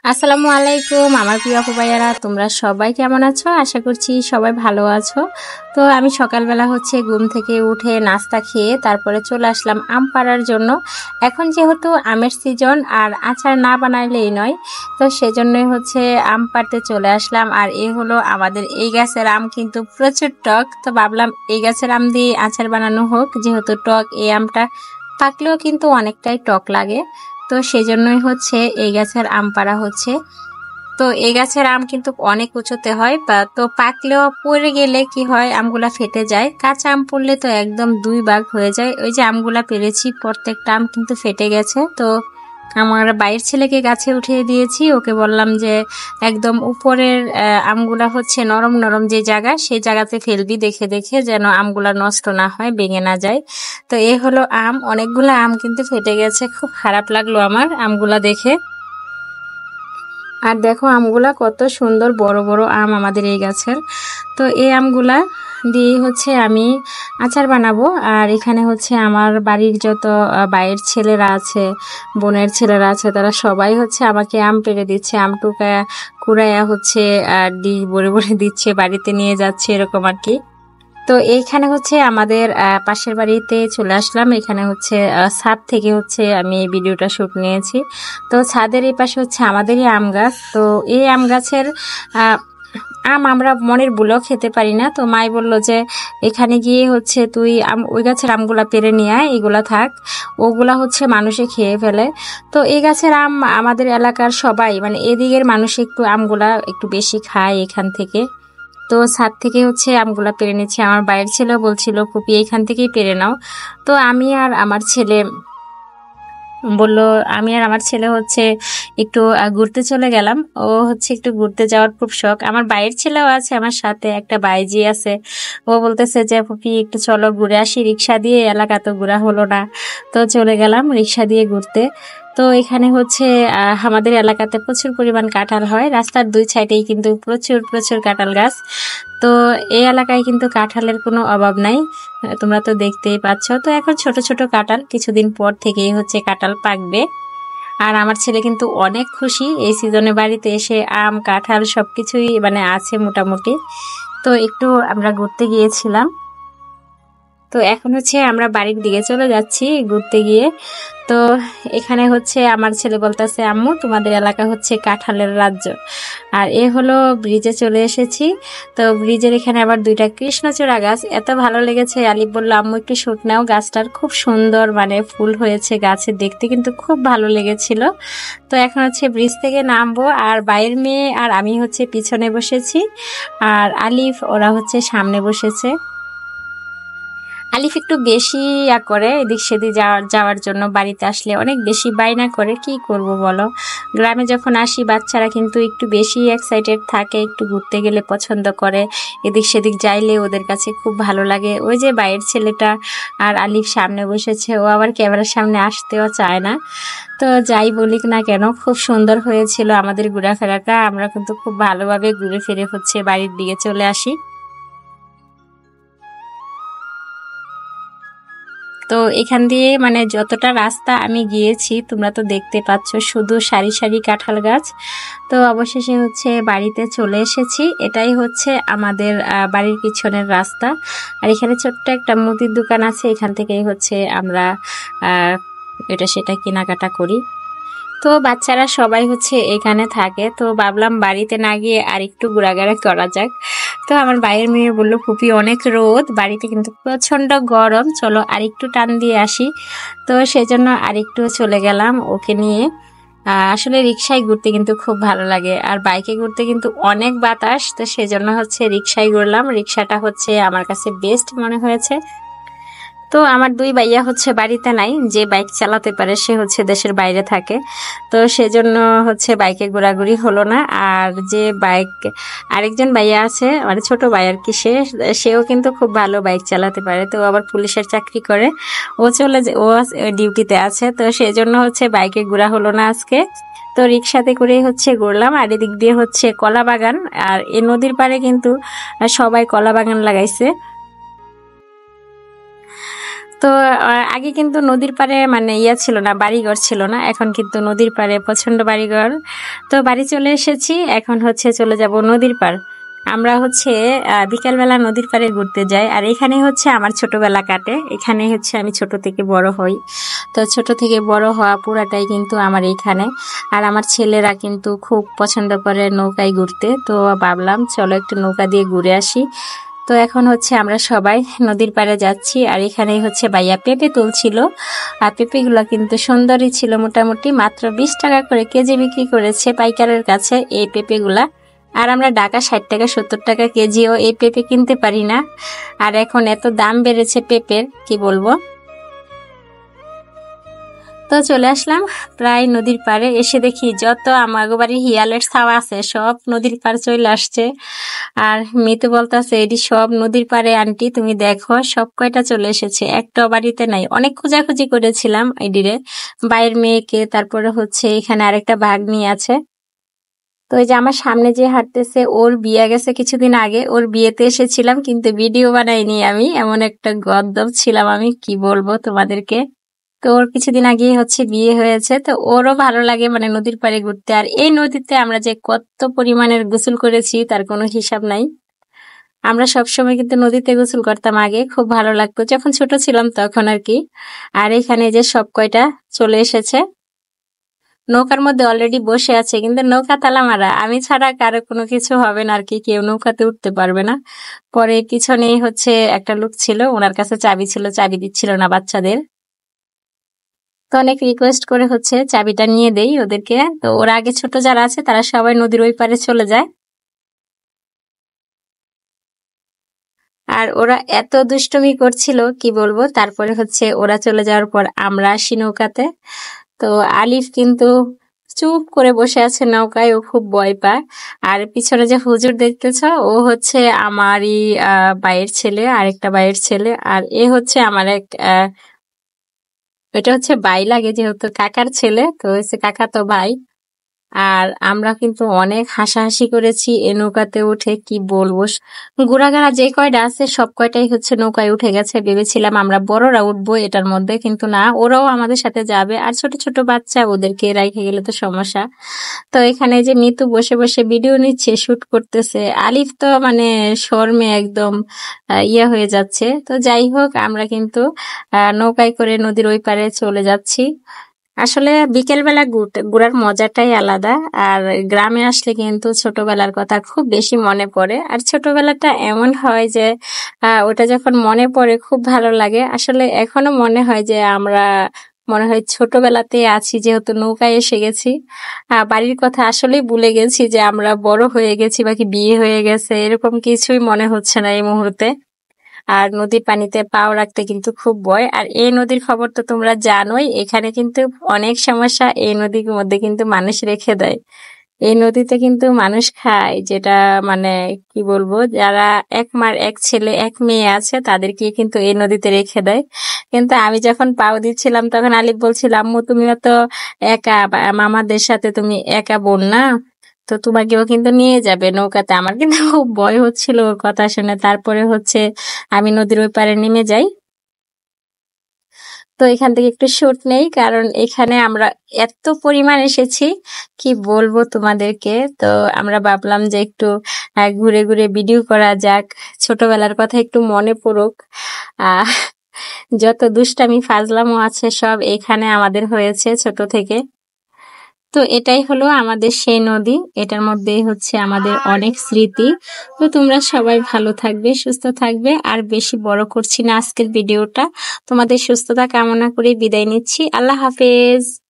আসসালামু আলাইকুম আমার প্রিয় আপু ভাইয়ারা, তোমরা সবাই কেমন আছো? আশা করছি সবাই ভালো আছো। তো আমি সকালবেলা ঘুম থেকে উঠে নাস্তা খেয়ে তারপরে চলে আসলাম আম পাড়ার জন্য। এখন যেহেতু আমের সিজন আর আচার না বানাইলেই নয়, তো সেজন্যই আম পাড়তে চলে আসলাম। আর এ হলো আমাদের এই গাছের আম, কিন্তু প্রচুর টক। তো ভাবলাম এই গাছের আম দিয়ে আচার বানানো হোক, যেহেতু টক এই আমটা পাকলেও কিন্তু অনেকটাই টক লাগে। তো সেজন্যই এই গাছের আম পাড়া হচ্ছে। তো এই গাছের আম কিন্তু অনেক উঁচুতে হয়, তো পাকলেও পড়ে গেলে কি হয়, আমগুলা ফেটে যায়। কাঁচা আম পড়লে তো একদম দুই ভাগ হয়ে যায়। ওই যে আমগুলা পেরেছি, প্রত্যেকটা আম কিন্তু ফেটে গেছে। তো আমার বাইরের ছেলেকে গাছে উঠিয়ে দিয়েছি, ওকে বললাম যে একদম উপরের আমগুলা নরম নরম যে জায়গা, সেই জায়গাতে ফেলবি, দেখে দেখে, যেন আমগুলা নষ্ট না হয়, ভেঙে না যায়। তো এ হলো আম, অনেকগুলো আম কিন্তু ফেটে গেছে। খুব খারাপ লাগলো আমার আমগুলা দেখে। আর দেখো আমগুলা কত সুন্দর, বড় বড় আম আমাদের এই গাছের। তো এই আমগুলা দিয়ে আমি আচার বানাবো। আর এখানে আমার বাড়ির যত ভাইয়ের ছেলেরা আছে, বোনের ছেলেরা আছে, তারা সবাই আমাকে আম পেড়ে দিচ্ছে, আম টুকা কুড়াইয়া ডিশ ভরে ভরে দিচ্ছে, বাড়িতে নিয়ে যাচ্ছে, এরকম আর কি। তো এইখানে আমাদের পাশের বাড়িতে চলে আসলাম। এখানে ছাদ থেকে আমি এই ভিডিওটা শুট নিয়েছি। তো ছাদের এই পাশে আমাদেরই আম গাছ। তো এই আম গাছের আম আমরা মনের ভুলেও খেতে পারি না। তো মাই বলল যে এখানে গিয়ে তুই ওই গাছের আমগুলা পেরে নিয়ে আয়, এগুলা থাক, ওগুলা মানুষে খেয়ে ফেলে। তো এই গাছের আম আমাদের এলাকার সবাই, মানে এদিকের মানুষ একটু আমগুলা একটু বেশি খায় এখান থেকে। তো ছাদ থেকে আমগুলা পেরে নিচ্ছি। আমার বাইরের ছেলেও বলছিল ফুপি এইখান থেকেই পেরে নাও। তো আমি আর আমার ছেলে একটু ঘুরতে চলে গেলাম। ও একটু ঘুরতে যাওয়ার খুব শখ। আমার বাইরের ছেলেও আছে আমার সাথে, একটা বাইজি আছে। ও বলতেছে যে ফুপি একটু চলো ঘুরে আসি, রিক্সা দিয়ে, এলাকা তো ঘোরা হলো না। তো চলে গেলাম রিক্সা দিয়ে ঘুরতে। তো এখানে আমাদের এলাকাতে প্রচুর পরিমাণ কাঁঠাল হয়, রাস্তার দুই সাইডেই কিন্তু প্রচুর প্রচুর কাঁঠাল গাছ। তো এই এলাকায় কিন্তু কাঁঠালের কোনো অভাব নাই, তোমরা তো দেখতেই পাচ্ছ। তো এখন ছোট ছোট কাঁঠাল, কিছুদিন পর থেকেই কাঁঠাল পাকবে। আর আমার ছেলে কিন্তু অনেক খুশি এই সিজনে বাড়িতে এসে, আম কাঁঠাল সবকিছুই মানে আছে মোটামুটি। তো একটু আমরা ঘুরতে গিয়েছিলাম। তো এখন আমরা বাড়ির দিকে চলে যাচ্ছি ঘুরতে গিয়ে। তো এখানে আমার ছেলে বলতেছে আম্মু তোমাদের এলাকা কাঁঠালের রাজ্য। আর এ হলো ব্রিজে চলে এসেছি। তো ব্রিজের এখানে আবার দুইটা কৃষ্ণচূড়া গাছ, এত ভালো লেগেছে। আলিফ বললো আম্মু একটু শুট নাও, গাছটার খুব সুন্দর মানে ফুল হয়েছে গাছে, দেখতে কিন্তু খুব ভালো লেগেছিল। তো এখন ব্রিজ থেকে নামবো, আর বাইরের মেয়ে আর আমি পিছনে বসেছি, আর আলিফ ওরা সামনে বসেছে। আলিফ একটু বেশি করে এদিক সেদিক যাওয়ার জন্য, বাড়িতে আসলে অনেক বেশি বায়না করে, কি করব বলো। গ্রামে যখন আসি বাচ্চারা কিন্তু একটু বেশি এক্সাইটেড থাকে, একটু ঘুরতে গেলে পছন্দ করে, এদিক সেদিক যাইলে ওদের কাছে খুব ভালো লাগে। ওই যে বাইরের ছেলেটা আর আলিফ সামনে বসেছে, ও আবার ক্যামেরার সামনে আসতেও চায় না। তো যাই বলিক না কেন, খুব সুন্দর হয়েছিল আমাদের ঘোরাফেরাটা। আমরা কিন্তু খুব ভালোভাবে ঘুরে ফিরে বাড়ির দিকে চলে আসি। তো এখান দিয়ে মানে যতটা রাস্তা আমি গিয়েছি তোমরা তো দেখতে পাচ্ছ, শুধু সারি সারি কাঁঠাল গাছ। তো অবশেষে বাড়িতে চলে এসেছি। এটাই আমাদের বাড়ির পিছনের রাস্তা। আর এখানে ছোট্ট একটা মুদির দোকান আছে, এখান থেকেই আমরা এটা সেটা কেনাকাটা করি। তো বাচ্চারা সবাই এখানে থাকে। তো ভাবলাম বাড়িতে না গিয়ে আর একটু ঘোরাঘুরা করা যাক। তো আমার বাইরের মেয়ে বললো ফুপি অনেক রোদ, বাড়িতে কিন্তু প্রচন্ড গরম, চলো আর একটু টান দিয়ে আসি। তো সেজন্য আরেকটু চলে গেলাম ওকে নিয়ে। আসলে রিক্সায় ঘুরতে কিন্তু খুব ভালো লাগে, আর বাইকে ঘুরতে কিন্তু অনেক বাতাস। তো সেজন্য রিক্সায় ঘুরলাম। রিক্সাটা আমার কাছে বেস্ট মনে হয়েছে। তো আমার দুই ভাইয়া বাড়িতে নাই, যে বাইক চালাতে পারে সে দেশের বাইরে থাকে। তো সেজন্য বাইকে ঘোরাঘুরি হলো না। আর যে বাইক আরেকজন ভাইয়া আছে, মানে ছোট ভাই আর কি, সেও কিন্তু খুব ভালো বাইক চালাতে পারে। তো আবার পুলিশের চাকরি করে, ও ডিউটিতে আছে। তো সেজন্য বাইকে ঘোরা হলো না আজকে। তো রিক্সাতে করেই ঘুরলাম। আর এদিক দিয়ে কলা বাগান, আর এই নদীর পাড়ে কিন্তু সবাই কলা বাগান লাগাইছে। তো আগে কিন্তু নদীর পাড়ে মানে ইয়া ছিল না, বাড়িঘর ছিল না, এখন কিন্তু নদীর পাড়ে প্রচন্ড বাড়িঘর। তো বাড়ি চলে এসেছি, এখন হচ্ছে চলে যাব নদীর পাড়। আমরা হচ্ছে বিকালবেলা নদীর পাড়ে ঘুরতে যাই, আর এখানে হচ্ছে আমার ছোটবেলা কাটে, এখানে হচ্ছে আমি ছোট থেকে বড় হই। তো ছোট থেকে বড় হওয়া পুরাটাই কিন্তু আমার এইখানে। আর আমার ছেলেরা কিন্তু খুব পছন্দ করে নৌকায় ঘুরতে, তো ভাবলাম চলো একটু নৌকা দিয়ে ঘুরে আসি। তো এখন হচ্ছে আমরা সবাই নদীর পাড়ে যাচ্ছি, আর এখানেই হচ্ছে ভাইয়া পেঁপে তুলছিল। আর পেঁপেগুলো কিন্তু সুন্দরই ছিল, মোটামুটি মাত্র 20 টাকা করে কেজি বিক্রি করেছে পাইকারের কাছে এই পেঁপেগুলা। আর আমরা ঢাকা 60 টাকা 70 টাকা কেজিও এই পেঁপে কিনতে পারি না। আর এখন এত দাম বেড়েছে পেঁপের, কি বলবো। তো চলে আসলাম প্রায় নদীর পাড়ে, এসে দেখি যত আমার বাড়ির হিয়ালের ছাওয়া আছে সব নদীর পাড়ে চলে আসছে। আর মিতু বলতেছে এটি সব নদীর পাড়ে আন্টি, তুমি দেখো সব কয়টা চলে এসেছে, একটা বাড়িতে নাই। অনেক খোঁজাখুঁজি করেছিলাম এডিরে, বাইরের মেয়েকে, তারপরে হচ্ছে এখানে আরেকটা ভাগ্নি আছে। তো এই যে আমার সামনে যে হাঁটতেছে, ওর বিয়ে গেছে কিছুদিন আগে, ওর বিয়েতে এসেছিলাম কিন্তু ভিডিও বানাইনি আমি, এমন একটা গদ্দপ ছিলাম আমি, কি বলবো তোমাদেরকে। তো ওর কিছুদিন আগে হচ্ছে বিয়ে হয়েছে, তো ওরও ভালো লাগে মানে নদীর পাড়ে ঘুরতে। আর এই নদীতে আমরা যে কত পরিমাণের গোসল করেছি তার কোনো হিসাব নাই। আমরা সবসময় কিন্তু নদীতে গোসল করতাম আগে, খুব ভালো লাগতো যখন ছোট ছিলাম তখন আর কি। আর এখানে যে সব কয়টা চলে এসেছে, নৌকার মধ্যে অলরেডি বসে আছে, কিন্তু নৌকা তালা মারা, আমি ছাড়া কারো কোনো কিছু হবে না আর কি, কেউ নৌকাতে উঠতে পারবে না। পরে পিছনেই হচ্ছে একটা লোক ছিল, ওনার কাছে চাবি ছিল, চাবি দিচ্ছিল না বাচ্চাদের। তো অনেক রিকোয়েস্ট করে হচ্ছে চাবিটা নিয়ে দেই ওদেরকে। তো ওরা আগে ছোট যারা আছে তারা সবাই নদীর ওই পারে চলে যায়। আর ওরা এত দুষ্টুমি করছিল কি বলবো। তারপরে হচ্ছে ওরা চলে যাওয়ার পর আমরা আসি নৌকাতে। তো আলিফ কিন্তু চুপ করে বসে আছে নৌকায়, ও খুব ভয় পায়। আর পিছনে যে হুজুর দেখতেছ, ও হচ্ছে আমারই ভাইয়ের ছেলে, আরেকটা ভাইয়ের ছেলে। আর এ হচ্ছে আমার এক এটা হচ্ছে ভাই লাগে, যেহেতু কাকার ছেলে, তো হচ্ছে কাকা তো ভাই। আর আমরা কিন্তু অনেক হাসাহাসি করেছি এ নৌকাতে উঠে, কি বলবো। ঘোড়াগাড়া যে কয়টা আছে সব কয়টাই হচ্ছে নৌকায় উঠে গেছে, ভেবেছিলাম আমরা বড়রা উঠবো এটার মধ্যে, কিন্তু না, ওরাও আমাদের সাথে যাবে। আর ছোট ছোট বাচ্চা, ওদেরকে রেখে গেলে তো সমস্যা। তো এখানে যে মিতু বসে বসে ভিডিও নিচ্ছে, শুট করতেছে। আলিফ তো মানে শর্মে একদম ইয়ে হয়ে যাচ্ছে। তো যাই হোক, আমরা কিন্তু নৌকায় করে নদীর ওই পারে চলে যাচ্ছি। আসলে বিকেল বেলা ঘোরার মজাটাই আলাদা। আর গ্রামে আসলে কিন্তু ছোটবেলার কথা খুব বেশি মনে পড়ে। আর ছোটবেলাটা এমন হয় যে ওটা যখন মনে পড়ে খুব ভালো লাগে। আসলে এখনো মনে হয় যে আমরা মনে হয় ছোটবেলাতে আছি, যেহেতু নৌকায় এসে গেছি। বাড়ির কথা আসলেই ভুলে গেছি যে আমরা বড় হয়ে গেছি বা কি বিয়ে হয়ে গেছে, এরকম কিছুই মনে হচ্ছে না এই মুহূর্তে। আর নদীর পানিতে পাও রাখতে কিন্তু খুব ভয়। আর এই নদীর খবর তো তোমরা জানোই, এখানে কিন্তু অনেক সমস্যা। এই নদীর মধ্যে কিন্তু মানুষ রেখে দেয়, এই নদীতে কিন্তু মানুষ খায়, যেটা মানে কি বলবো, যারা এক মার এক ছেলে এক মেয়ে আছে তাদেরকে কিন্তু এই নদীতে রেখে দেয়। কিন্তু আমি যখন পাও দিচ্ছিলাম তখন আলিফ বলছিল, আম্মু তুমিও তো একা, মামাদের সাথে তুমি একা বোন না, তো তোমাকেও কিন্তু নিয়ে যাবে নৌকাতে। আমার কিন্তু খুব ভয় হচ্ছিল ওর কথা শুনে। তারপরে হচ্ছে আমি নদীর ওই পারে নেমে যাই। তো এখান থেকে একটু শুট নেই, কারণ এখানে আমরা এত পরিমাণ এসেছি, কি বলবো তোমাদেরকে। তো আমরা ভাবলাম যে একটু ঘুরে ঘুরে ভিডিও করা যাক, ছোটবেলার কথা একটু মনে পড়ুক। আহ যত দুষ্টামি ফাজলামো আছে সব এখানে আমাদের হয়েছে ছোট থেকে। তো এটাই হলো আমাদের সেই নদী, এটার মধ্যেই হচ্ছে আমাদের অনেক স্মৃতি। তো তোমরা সবাই ভালো থাকবে, সুস্থ থাকবে। আর বেশি বড় করছি না আজকের ভিডিওটা, তোমাদের সুস্থতা কামনা করে বিদায় নিচ্ছি। আল্লাহ হাফেজ।